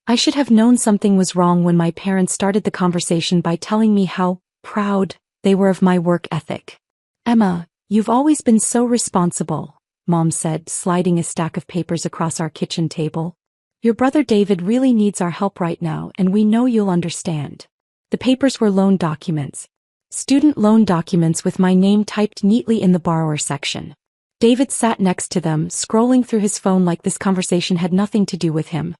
I should have known something was wrong when my parents started the conversation by telling me how proud they were of my work ethic. Emma, you've always been so responsible, Mom said, sliding a stack of papers across our kitchen table. Your brother David really needs our help right now, and we know you'll understand. The papers were loan documents. Student loan documents with my name typed neatly in the borrower section. David sat next to them, scrolling through his phone like this conversation had nothing to do with him.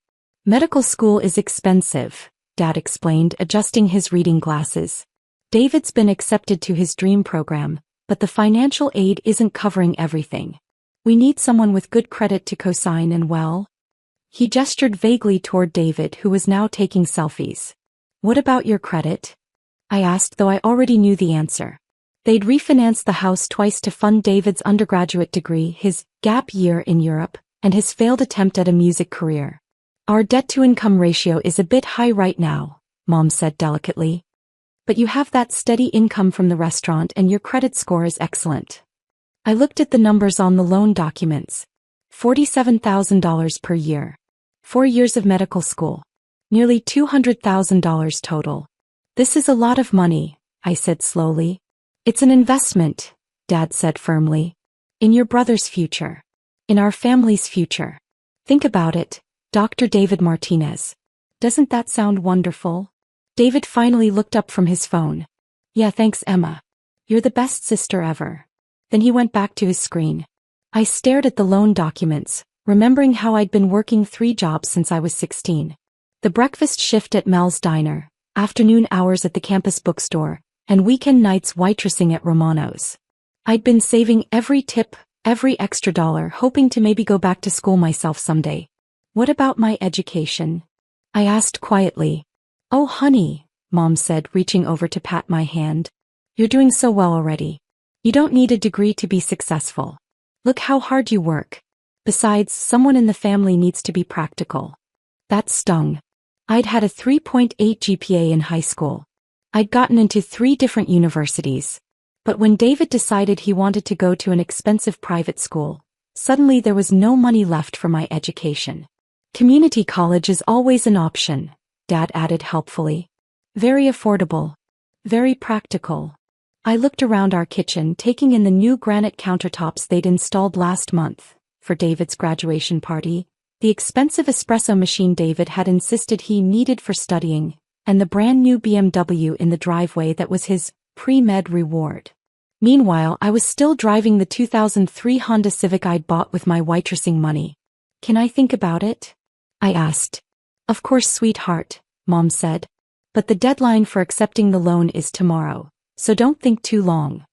Medical school is expensive, Dad explained, adjusting his reading glasses. David's been accepted to his dream program, but the financial aid isn't covering everything. We need someone with good credit to co-sign and well. He gestured vaguely toward David, who was now taking selfies. What about your credit? I asked, though I already knew the answer. They'd refinanced the house twice to fund David's undergraduate degree, his gap year in Europe, and his failed attempt at a music career. Our debt-to-income ratio is a bit high right now, Mom said delicately. But you have that steady income from the restaurant and your credit score is excellent. I looked at the numbers on the loan documents. $47,000 per year. 4 years of medical school. Nearly $200,000 total. This is a lot of money, I said slowly. It's an investment, Dad said firmly. In your brother's future. In our family's future. Think about it, Dr. David Martinez. Doesn't that sound wonderful? David finally looked up from his phone. Yeah, thanks, Emma. You're the best sister ever. Then he went back to his screen. I stared at the loan documents, remembering how I'd been working 3 jobs since I was 16. The breakfast shift at Mel's Diner, afternoon hours at the campus bookstore, and weekend nights waitressing at Romano's. I'd been saving every tip, every extra dollar, hoping to maybe go back to school myself someday. What about my education? I asked quietly. Oh honey, Mom said, reaching over to pat my hand. You're doing so well already. You don't need a degree to be successful. Look how hard you work. Besides, someone in the family needs to be practical. That stung. I'd had a 3.8 GPA in high school. I'd gotten into 3 different universities. But when David decided he wanted to go to an expensive private school, suddenly there was no money left for my education. Community college is always an option, Dad added helpfully. Very affordable. Very practical. I looked around our kitchen, taking in the new granite countertops they'd installed last month for David's graduation party, the expensive espresso machine David had insisted he needed for studying, and the brand new BMW in the driveway that was his pre-med reward. Meanwhile, I was still driving the 2003 Honda Civic I'd bought with my waitressing money. Can I think about it? I asked. Of course, sweetheart, Mom said. But the deadline for accepting the loan is tomorrow, so don't think too long.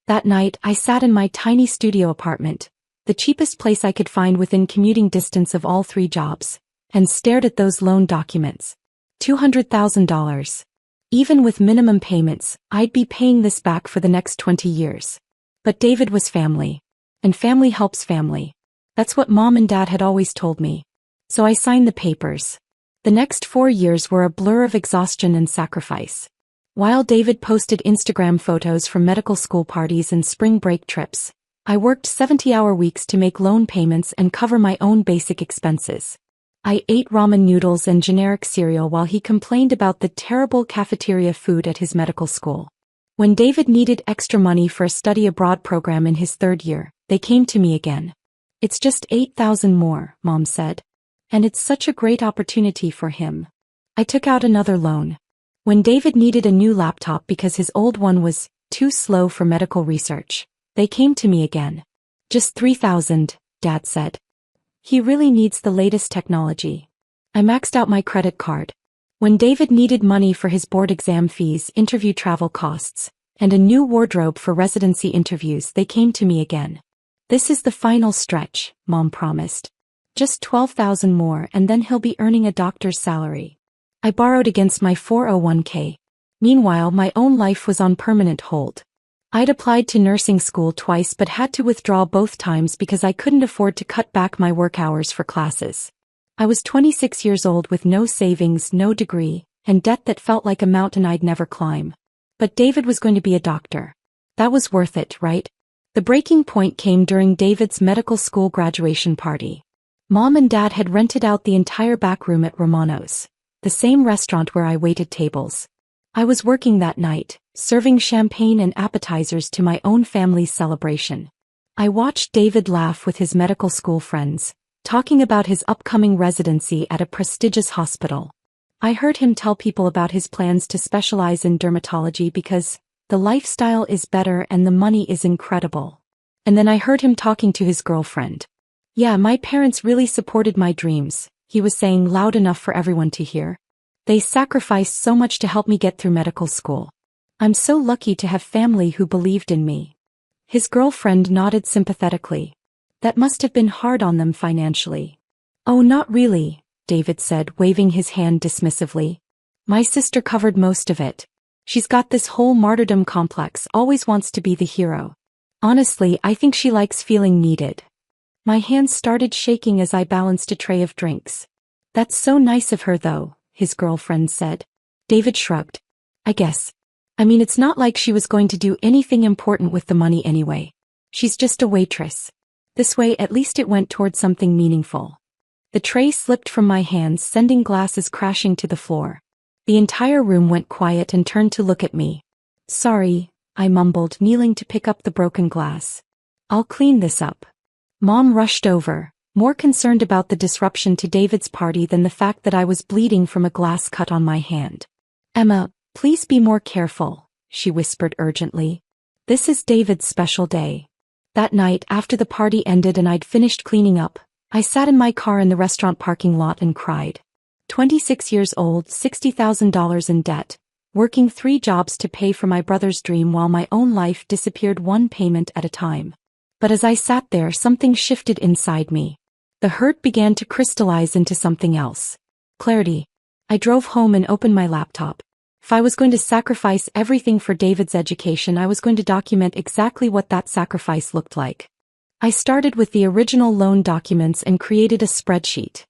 That night, I sat in my tiny studio apartment, the cheapest place I could find within commuting distance of all 3 jobs, and stared at those loan documents. $200,000. Even with minimum payments, I'd be paying this back for the next 20 years. But David was family. And family helps family. That's what Mom and Dad had always told me. So I signed the papers. The next 4 years were a blur of exhaustion and sacrifice. While David posted Instagram photos from medical school parties and spring break trips, I worked 70-hour weeks to make loan payments and cover my own basic expenses. I ate ramen noodles and generic cereal while he complained about the terrible cafeteria food at his medical school. When David needed extra money for a study abroad program in his 3rd year, they came to me again. It's just $8,000 more, Mom said. And it's such a great opportunity for him. I took out another loan. When David needed a new laptop because his old one was too slow for medical research, they came to me again. Just $3,000, Dad said. He really needs the latest technology. I maxed out my credit card. When David needed money for his board exam fees, interview travel costs, and a new wardrobe for residency interviews, they came to me again. This is the final stretch, Mom promised. Just $12,000 more and then he'll be earning a doctor's salary. I borrowed against my 401k. Meanwhile, my own life was on permanent hold. I'd applied to nursing school twice but had to withdraw both times because I couldn't afford to cut back my work hours for classes. I was 26 years old with no savings, no degree, and debt that felt like a mountain I'd never climb. But David was going to be a doctor. That was worth it, right? The breaking point came during David's medical school graduation party. Mom and Dad had rented out the entire back room at Romano's, the same restaurant where I waited tables. I was working that night, serving champagne and appetizers to my own family's celebration. I watched David laugh with his medical school friends, talking about his upcoming residency at a prestigious hospital. I heard him tell people about his plans to specialize in dermatology because the lifestyle is better and the money is incredible. And then I heard him talking to his girlfriend. "Yeah, my parents really supported my dreams," he was saying loud enough for everyone to hear. "They sacrificed so much to help me get through medical school. I'm so lucky to have family who believed in me." His girlfriend nodded sympathetically. "That must have been hard on them financially." "Oh, not really," David said, waving his hand dismissively. "My sister covered most of it. She's got this whole martyrdom complex, always wants to be the hero. Honestly, I think she likes feeling needed." My hands started shaking as I balanced a tray of drinks. "That's so nice of her though," his girlfriend said. David shrugged. "I guess. I mean, it's not like she was going to do anything important with the money anyway. She's just a waitress. This way at least it went toward something meaningful." The tray slipped from my hands, sending glasses crashing to the floor. The entire room went quiet and turned to look at me. "Sorry," I mumbled, kneeling to pick up the broken glass. "I'll clean this up." Mom rushed over, more concerned about the disruption to David's party than the fact that I was bleeding from a glass cut on my hand. "Emma, please be more careful," she whispered urgently. "This is David's special day." That night, after the party ended and I'd finished cleaning up, I sat in my car in the restaurant parking lot and cried. 26 years old, $60,000 in debt, working 3 jobs to pay for my brother's dream while my own life disappeared one payment at a time. But as I sat there, something shifted inside me. The hurt began to crystallize into something else. Clarity. I drove home and opened my laptop. If I was going to sacrifice everything for David's education, I was going to document exactly what that sacrifice looked like. I started with the original loan documents and created a spreadsheet.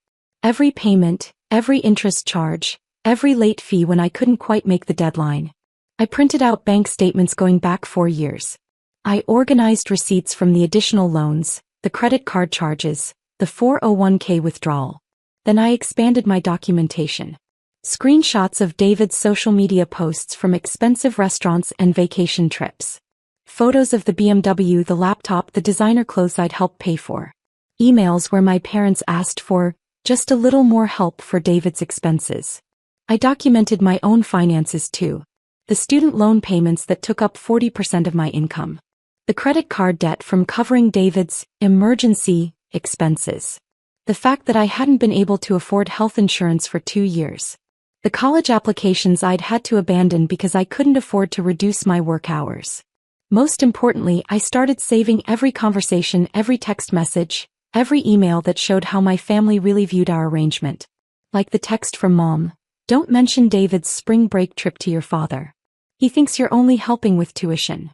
Every payment, every interest charge, every late fee when I couldn't quite make the deadline. I printed out bank statements going back 4 years. I organized receipts from the additional loans, the credit card charges, the 401k withdrawal. Then I expanded my documentation. Screenshots of David's social media posts from expensive restaurants and vacation trips. Photos of the BMW, the laptop, the designer clothes I'd helped pay for. Emails where my parents asked for just a little more help for David's expenses. I documented my own finances too. The student loan payments that took up 40% of my income. The credit card debt from covering David's emergency expenses. The fact that I hadn't been able to afford health insurance for 2 years. The college applications I'd had to abandon because I couldn't afford to reduce my work hours. Most importantly, I started saving every conversation, every text message, every email that showed how my family really viewed our arrangement. Like the text from Mom, "Don't mention David's spring break trip to your father. He thinks you're only helping with tuition."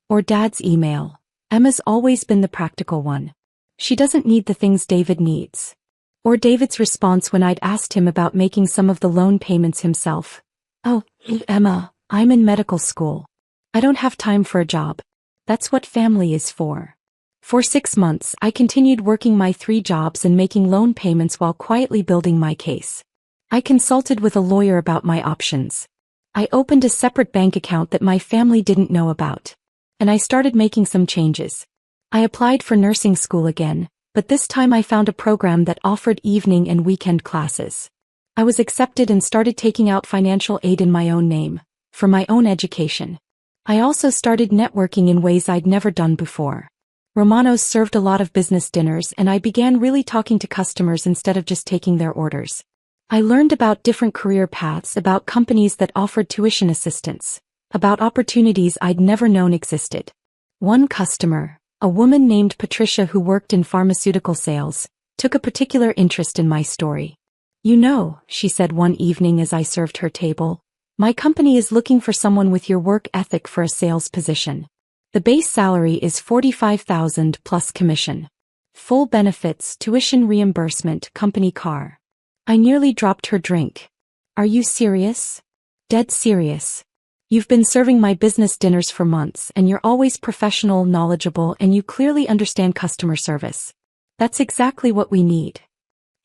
Or Dad's email, "Emma's always been the practical one. She doesn't need the things David needs." Or David's response when I'd asked him about making some of the loan payments himself. "Oh, Emma, I'm in medical school. I don't have time for a job. That's what family is for." For 6 months, I continued working my 3 jobs and making loan payments while quietly building my case. I consulted with a lawyer about my options. I opened a separate bank account that my family didn't know about. And I started making some changes. I applied for nursing school again, but this time I found a program that offered evening and weekend classes. I was accepted and started taking out financial aid in my own name, for my own education. I also started networking in ways I'd never done before. Romano's served a lot of business dinners and I began really talking to customers instead of just taking their orders. I learned about different career paths, about companies that offered tuition assistance, about opportunities I'd never known existed. One customer, a woman named Patricia who worked in pharmaceutical sales, took a particular interest in my story. "You know," she said one evening as I served her table, "my company is looking for someone with your work ethic for a sales position. The base salary is $45,000 plus commission. Full benefits, tuition reimbursement, company car." I nearly dropped her drink. "Are you serious?" "Dead serious. You've been serving my business dinners for months and you're always professional, knowledgeable, and you clearly understand customer service. That's exactly what we need."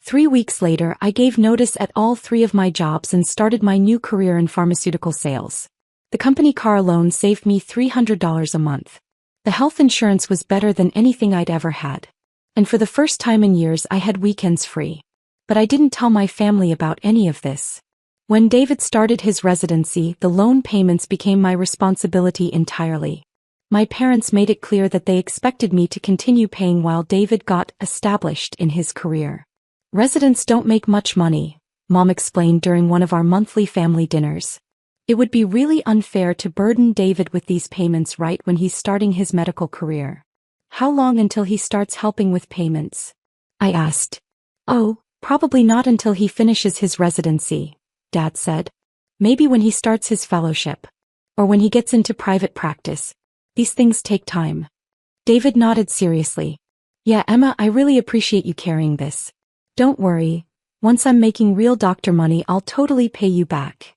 3 weeks later, I gave notice at all 3 of my jobs and started my new career in pharmaceutical sales. The company car alone saved me $300 a month. The health insurance was better than anything I'd ever had. And for the first time in years, I had weekends free. But I didn't tell my family about any of this. When David started his residency, the loan payments became my responsibility entirely. My parents made it clear that they expected me to continue paying while David got established in his career. Residents don't make much money, Mom explained during one of our monthly family dinners. It would be really unfair to burden David with these payments right when he's starting his medical career. How long until he starts helping with payments? I asked. Oh, probably not until he finishes his residency, Dad said. Maybe when he starts his fellowship. Or when he gets into private practice. These things take time. David nodded seriously. Yeah, Emma, I really appreciate you carrying this. Don't worry. Once I'm making real doctor money, I'll totally pay you back.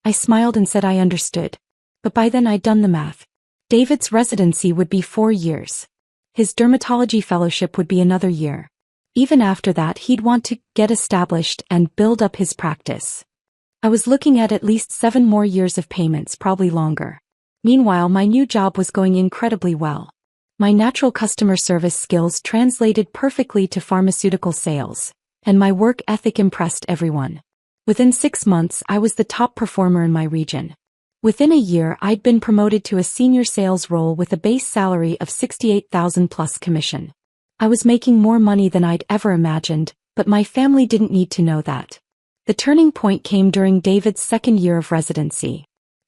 I smiled and said I understood. But by then I'd done the math. David's residency would be 4 years. His dermatology fellowship would be another year. Even after that, he'd want to get established and build up his practice. I was looking at least 7 more years of payments, probably longer. Meanwhile, my new job was going incredibly well. My natural customer service skills translated perfectly to pharmaceutical sales, and my work ethic impressed everyone. Within 6 months, I was the top performer in my region. Within a year, I'd been promoted to a senior sales role with a base salary of $68,000 plus commission. I was making more money than I'd ever imagined, but my family didn't need to know that. The turning point came during David's 2nd year of residency.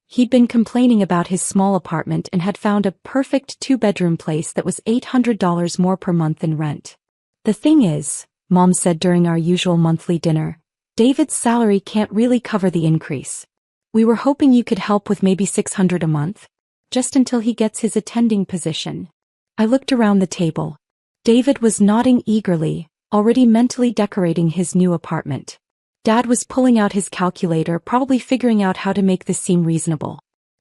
He'd been complaining about his small apartment and had found a perfect 2-bedroom place that was $800 more per month in rent. The thing is, Mom said during our usual monthly dinner, David's salary can't really cover the increase. We were hoping you could help with maybe $600 a month, just until he gets his attending position. I looked around the table. David was nodding eagerly, already mentally decorating his new apartment. Dad was pulling out his calculator, probably figuring out how to make this seem reasonable.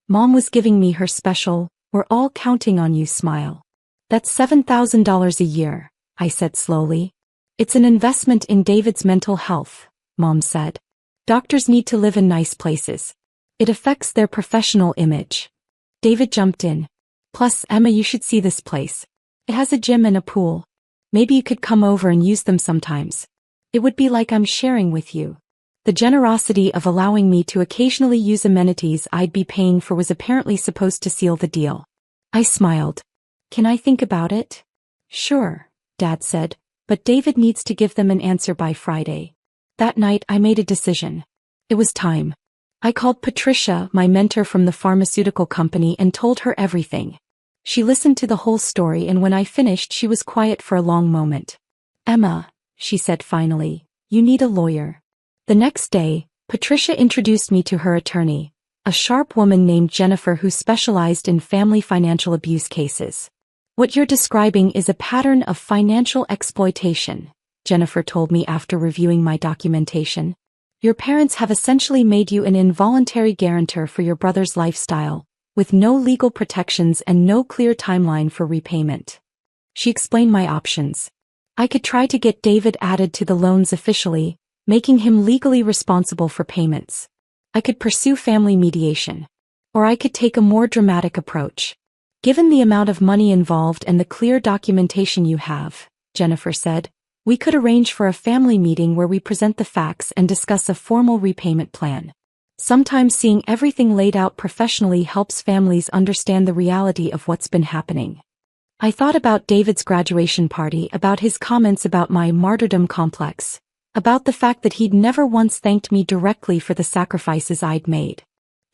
Mom was giving me her special, "We're all counting on you" smile. That's $7,000 a year, I said slowly. It's an investment in David's mental health, Mom said. Doctors need to live in nice places. It affects their professional image. David jumped in. Plus, Emma, you should see this place. It has a gym and a pool. Maybe you could come over and use them sometimes. It would be like I'm sharing with you. The generosity of allowing me to occasionally use amenities I'd be paying for was apparently supposed to seal the deal. I smiled. Can I think about it? Sure, Dad said, but David needs to give them an answer by Friday. That night I made a decision. It was time. I called Patricia, my mentor from the pharmaceutical company, and told her everything. She listened to the whole story, and when I finished she was quiet for a long moment. Emma, she said finally, you need a lawyer. The next day, Patricia introduced me to her attorney, a sharp woman named Jennifer who specialized in family financial abuse cases. What you're describing is a pattern of financial exploitation, Jennifer told me after reviewing my documentation. Your parents have essentially made you an involuntary guarantor for your brother's lifestyle, with no legal protections and no clear timeline for repayment. She explained my options. I could try to get David added to the loans officially, making him legally responsible for payments. I could pursue family mediation. Or I could take a more dramatic approach. Given the amount of money involved and the clear documentation you have, Jennifer said, we could arrange for a family meeting where we present the facts and discuss a formal repayment plan. Sometimes seeing everything laid out professionally helps families understand the reality of what's been happening. I thought about David's graduation party, about his comments about my martyrdom complex, about the fact that he'd never once thanked me directly for the sacrifices I'd made.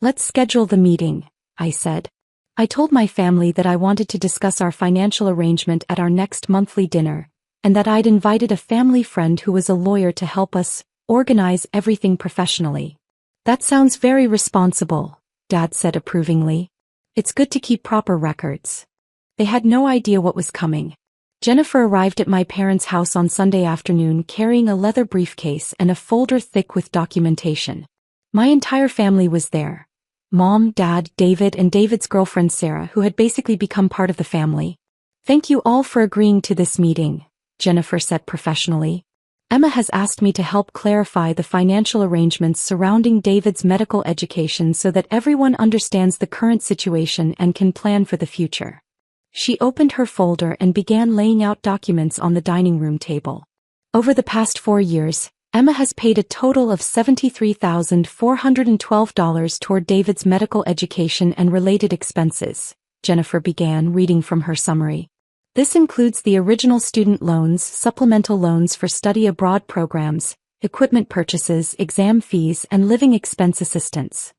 Let's schedule the meeting, I said. I told my family that I wanted to discuss our financial arrangement at our next monthly dinner, and that I'd invited a family friend who was a lawyer to help us organize everything professionally. That sounds very responsible, Dad said approvingly. It's good to keep proper records. They had no idea what was coming. Jennifer arrived at my parents' house on Sunday afternoon carrying a leather briefcase and a folder thick with documentation. My entire family was there. Mom, Dad, David, and David's girlfriend Sarah, who had basically become part of the family. Thank you all for agreeing to this meeting, Jennifer said professionally. Emma has asked me to help clarify the financial arrangements surrounding David's medical education so that everyone understands the current situation and can plan for the future. She opened her folder and began laying out documents on the dining room table. Over the past 4 years, Emma has paid a total of $73,412 toward David's medical education and related expenses, Jennifer began reading from her summary. This includes the original student loans, supplemental loans for study abroad programs, equipment purchases, exam fees, and living expense assistance.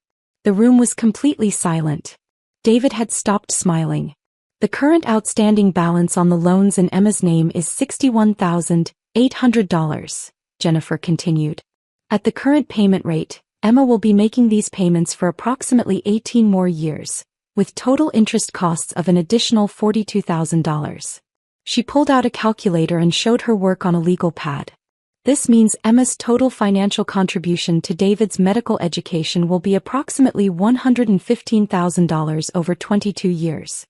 The room was completely silent. David had stopped smiling. The current outstanding balance on the loans in Emma's name is $61,800, Jennifer continued. At the current payment rate, Emma will be making these payments for approximately 18 more years, with total interest costs of an additional $42,000. She pulled out a calculator and showed her work on a legal pad. This means Emma's total financial contribution to David's medical education will be approximately $115,000 over 22 years.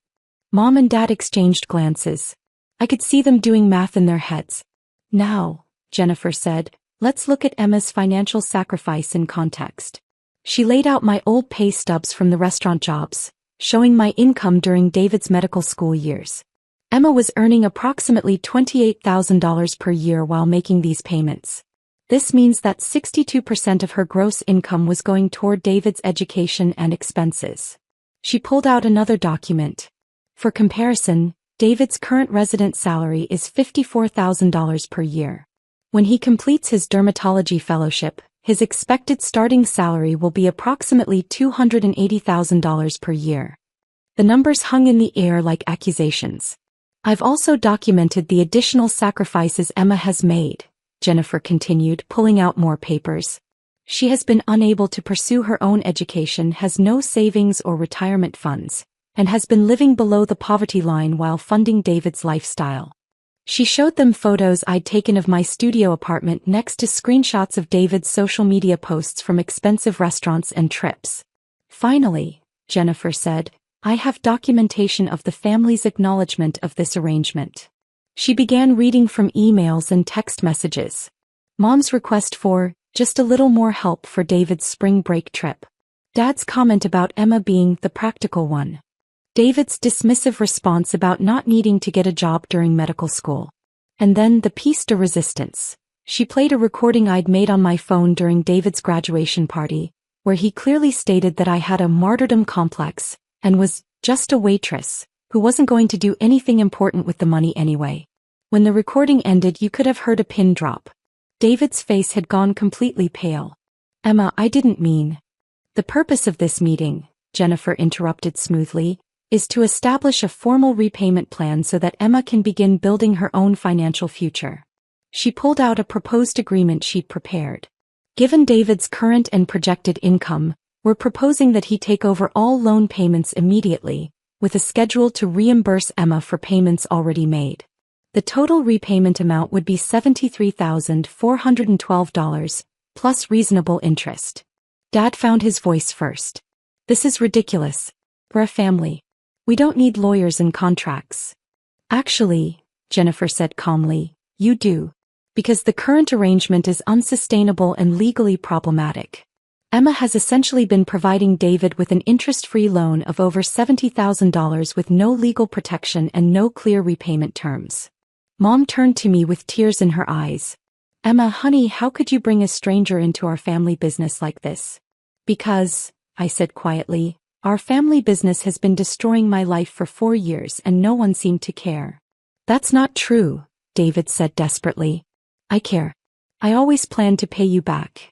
Mom and Dad exchanged glances. I could see them doing math in their heads. Now, Jennifer said, let's look at Emma's financial sacrifice in context. She laid out my old pay stubs from the restaurant jobs, showing my income during David's medical school years. Emma was earning approximately $28,000 per year while making these payments. This means that 62% of her gross income was going toward David's education and expenses. She pulled out another document. For comparison, David's current resident salary is $54,000 per year. When he completes his dermatology fellowship, his expected starting salary will be approximately $280,000 per year. The numbers hung in the air like accusations. I've also documented the additional sacrifices Emma has made, Jennifer continued, pulling out more papers. She has been unable to pursue her own education, has no savings or retirement funds, and has been living below the poverty line while funding David's lifestyle. She showed them photos I'd taken of my studio apartment next to screenshots of David's social media posts from expensive restaurants and trips. Finally, Jennifer said, I have documentation of the family's acknowledgement of this arrangement. She began reading from emails and text messages. Mom's request for just a little more help for David's spring break trip. Dad's comment about Emma being the practical one. David's dismissive response about not needing to get a job during medical school. And then the piece de resistance. She played a recording I'd made on my phone during David's graduation party, where he clearly stated that I had a martyrdom complex and was just a waitress who wasn't going to do anything important with the money anyway. When the recording ended, you could have heard a pin drop. David's face had gone completely pale. Emma, I didn't mean. The purpose of this meeting, Jennifer interrupted smoothly, is to establish a formal repayment plan so that Emma can begin building her own financial future. She pulled out a proposed agreement she'd prepared. Given David's current and projected income, we're proposing that he take over all loan payments immediately, with a schedule to reimburse Emma for payments already made. The total repayment amount would be $73,412, plus reasonable interest. Dad found his voice first. This is ridiculous. We're a family. We don't need lawyers and contracts. Actually, Jennifer said calmly, you do. Because the current arrangement is unsustainable and legally problematic. Emma has essentially been providing David with an interest-free loan of over $70,000 with no legal protection and no clear repayment terms. Mom turned to me with tears in her eyes. Emma, honey, how could you bring a stranger into our family business like this? Because, I said quietly, our family business has been destroying my life for 4 years and no one seemed to care. That's not true, David said desperately. I care. I always planned to pay you back.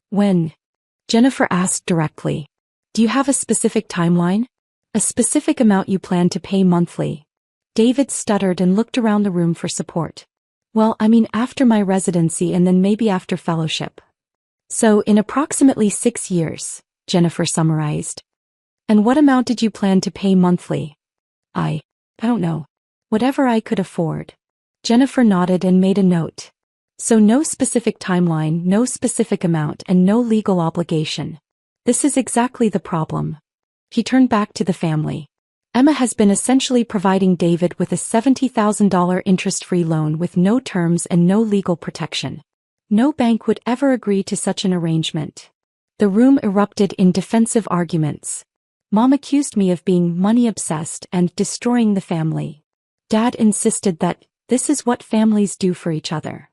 When? Jennifer asked directly. Do you have a specific timeline? A specific amount you plan to pay monthly? David stuttered and looked around the room for support. Well, I mean after my residency and then maybe after fellowship. So in approximately 6 years, Jennifer summarized. And what amount did you plan to pay monthly? I don't know. Whatever I could afford. Jennifer nodded and made a note. So no specific timeline, no specific amount, and no legal obligation. This is exactly the problem. He turned back to the family. Emma has been essentially providing David with a $70,000 interest-free loan with no terms and no legal protection. No bank would ever agree to such an arrangement. The room erupted in defensive arguments. Mom accused me of being money-obsessed and destroying the family. Dad insisted that this is what families do for each other.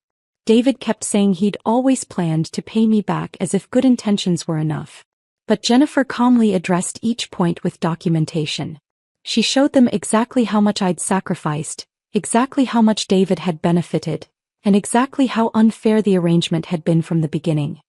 David kept saying he'd always planned to pay me back as if good intentions were enough. But Jennifer calmly addressed each point with documentation. She showed them exactly how much I'd sacrificed, exactly how much David had benefited, and exactly how unfair the arrangement had been from the beginning.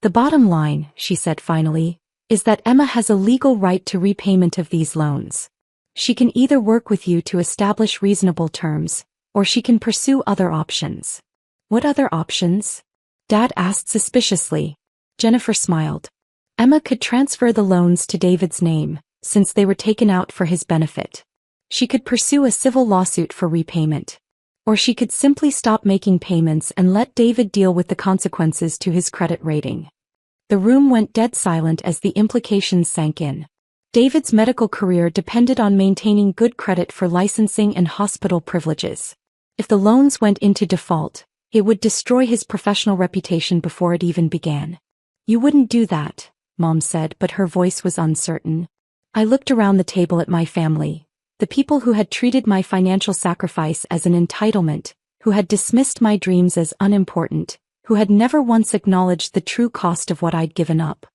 The bottom line, she said finally, is that Emma has a legal right to repayment of these loans. She can either work with you to establish reasonable terms, or she can pursue other options. What other options? Dad asked suspiciously. Jennifer smiled. Emma could transfer the loans to David's name, since they were taken out for his benefit. She could pursue a civil lawsuit for repayment. Or she could simply stop making payments and let David deal with the consequences to his credit rating. The room went dead silent as the implications sank in. David's medical career depended on maintaining good credit for licensing and hospital privileges. If the loans went into default, it would destroy his professional reputation before it even began. You wouldn't do that, Mom said, but her voice was uncertain. I looked around the table at my family, the people who had treated my financial sacrifice as an entitlement, who had dismissed my dreams as unimportant, who had never once acknowledged the true cost of what I'd given up.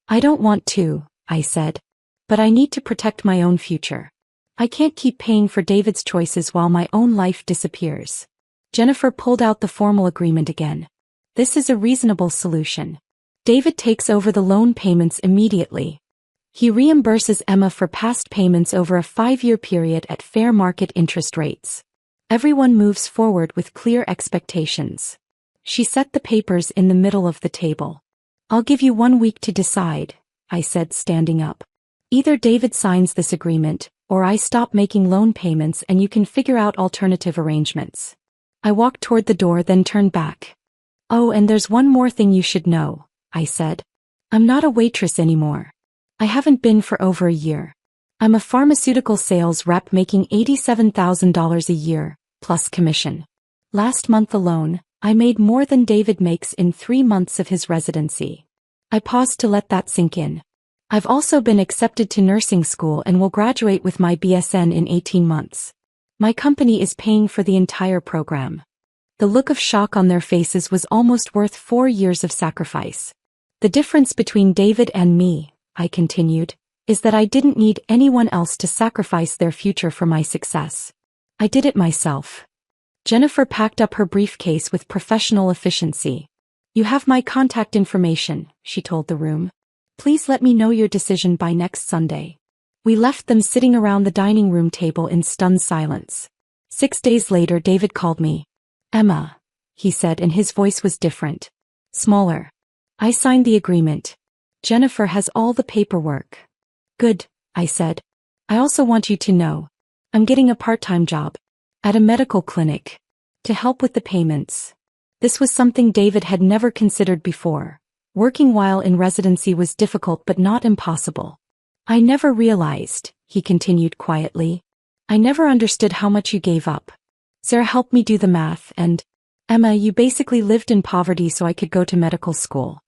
I don't want to, I said. But I need to protect my own future. I can't keep paying for David's choices while my own life disappears. Jennifer pulled out the formal agreement again. This is a reasonable solution. David takes over the loan payments immediately. He reimburses Emma for past payments over a 5-year period at fair market interest rates. Everyone moves forward with clear expectations. She set the papers in the middle of the table. I'll give you 1 week to decide, I said, standing up. Either David signs this agreement, or I stop making loan payments and you can figure out alternative arrangements. I walked toward the door, then turned back. Oh, and there's one more thing you should know, I said. I'm not a waitress anymore. I haven't been for over a year. I'm a pharmaceutical sales rep making $87,000 a year, plus commission. Last month alone, I made more than David makes in 3 months of his residency. I paused to let that sink in. I've also been accepted to nursing school and will graduate with my BSN in 18 months. My company is paying for the entire program. The look of shock on their faces was almost worth 4 years of sacrifice. The difference between David and me, I continued, is that I didn't need anyone else to sacrifice their future for my success. I did it myself. Jennifer packed up her briefcase with professional efficiency. You have my contact information, she told the room. Please let me know your decision by next Sunday. We left them sitting around the dining room table in stunned silence. 6 days later, David called me. Emma, he said, and his voice was different. Smaller. I signed the agreement. Jennifer has all the paperwork. Good, I said. I also want you to know. I'm getting a part-time job. At a medical clinic. To help with the payments. This was something David had never considered before. Working while in residency was difficult but not impossible. I never realized, he continued quietly. I never understood how much you gave up. Sarah helped me do the math and, Emma, you basically lived in poverty so I could go to medical school.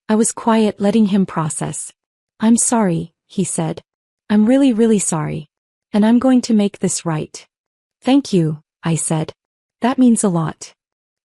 I was quiet, letting him process. I'm sorry, he said. I'm really, really sorry. And I'm going to make this right. Thank you, I said. That means a lot.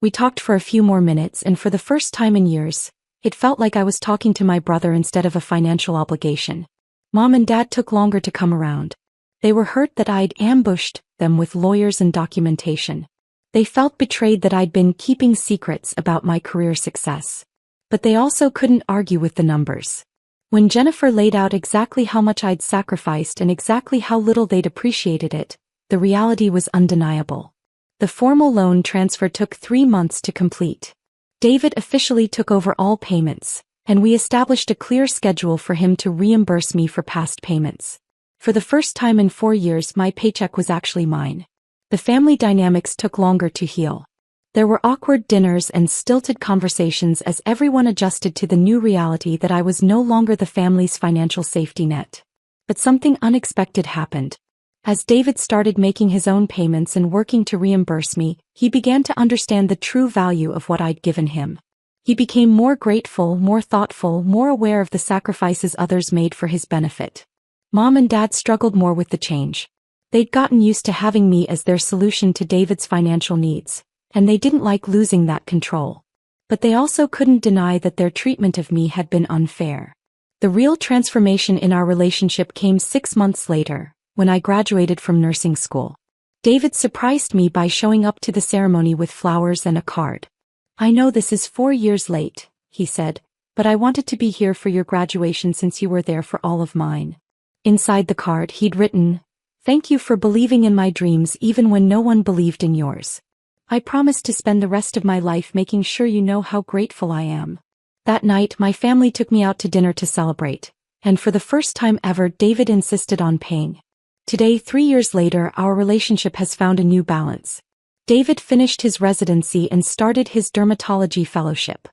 We talked for a few more minutes, and for the first time in years, it felt like I was talking to my brother instead of a financial obligation. Mom and Dad took longer to come around. They were hurt that I'd ambushed them with lawyers and documentation. They felt betrayed that I'd been keeping secrets about my career success. But they also couldn't argue with the numbers. When Jennifer laid out exactly how much I'd sacrificed and exactly how little they'd appreciated it, the reality was undeniable. The formal loan transfer took 3 months to complete. David officially took over all payments, and we established a clear schedule for him to reimburse me for past payments. For the first time in 4 years, my paycheck was actually mine. The family dynamics took longer to heal. There were awkward dinners and stilted conversations as everyone adjusted to the new reality that I was no longer the family's financial safety net. But something unexpected happened. As David started making his own payments and working to reimburse me, he began to understand the true value of what I'd given him. He became more grateful, more thoughtful, more aware of the sacrifices others made for his benefit. Mom and Dad struggled more with the change. They'd gotten used to having me as their solution to David's financial needs, and they didn't like losing that control. But they also couldn't deny that their treatment of me had been unfair. The real transformation in our relationship came 6 months later, when I graduated from nursing school. David surprised me by showing up to the ceremony with flowers and a card. "I know this is 4 years late," he said, "but I wanted to be here for your graduation since you were there for all of mine." Inside the card he'd written, "Thank you for believing in my dreams even when no one believed in yours. I promise to spend the rest of my life making sure you know how grateful I am." That night my family took me out to dinner to celebrate, and for the first time ever David insisted on paying. Today, 3 years later, our relationship has found a new balance. David finished his residency and started his dermatology fellowship.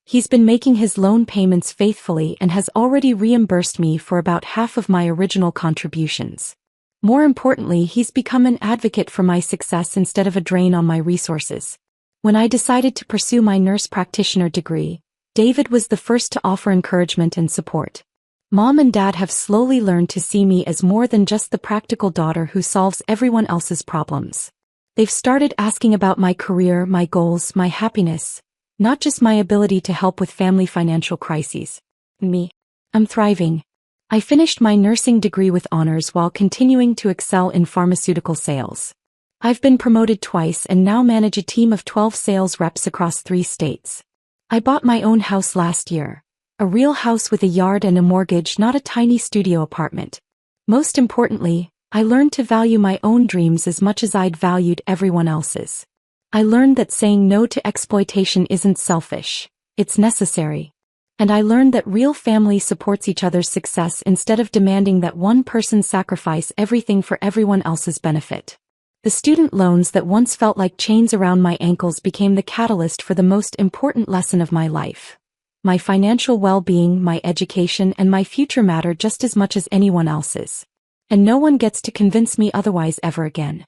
He's been making his loan payments faithfully and has already reimbursed me for about half of my original contributions. More importantly, he's become an advocate for my success instead of a drain on my resources. When I decided to pursue my nurse practitioner degree, David was the first to offer encouragement and support. Mom and Dad have slowly learned to see me as more than just the practical daughter who solves everyone else's problems. They've started asking about my career, my goals, my happiness, not just my ability to help with family financial crises. I'm thriving. I finished my nursing degree with honors while continuing to excel in pharmaceutical sales. I've been promoted twice and now manage a team of 12 sales reps across 3 states. I bought my own house last year. A real house with a yard and a mortgage, not a tiny studio apartment. Most importantly, I learned to value my own dreams as much as I'd valued everyone else's. I learned that saying no to exploitation isn't selfish, it's necessary. And I learned that real family supports each other's success instead of demanding that one person sacrifice everything for everyone else's benefit. The student loans that once felt like chains around my ankles became the catalyst for the most important lesson of my life. My financial well-being, my education, and my future matter just as much as anyone else's. And no one gets to convince me otherwise ever again.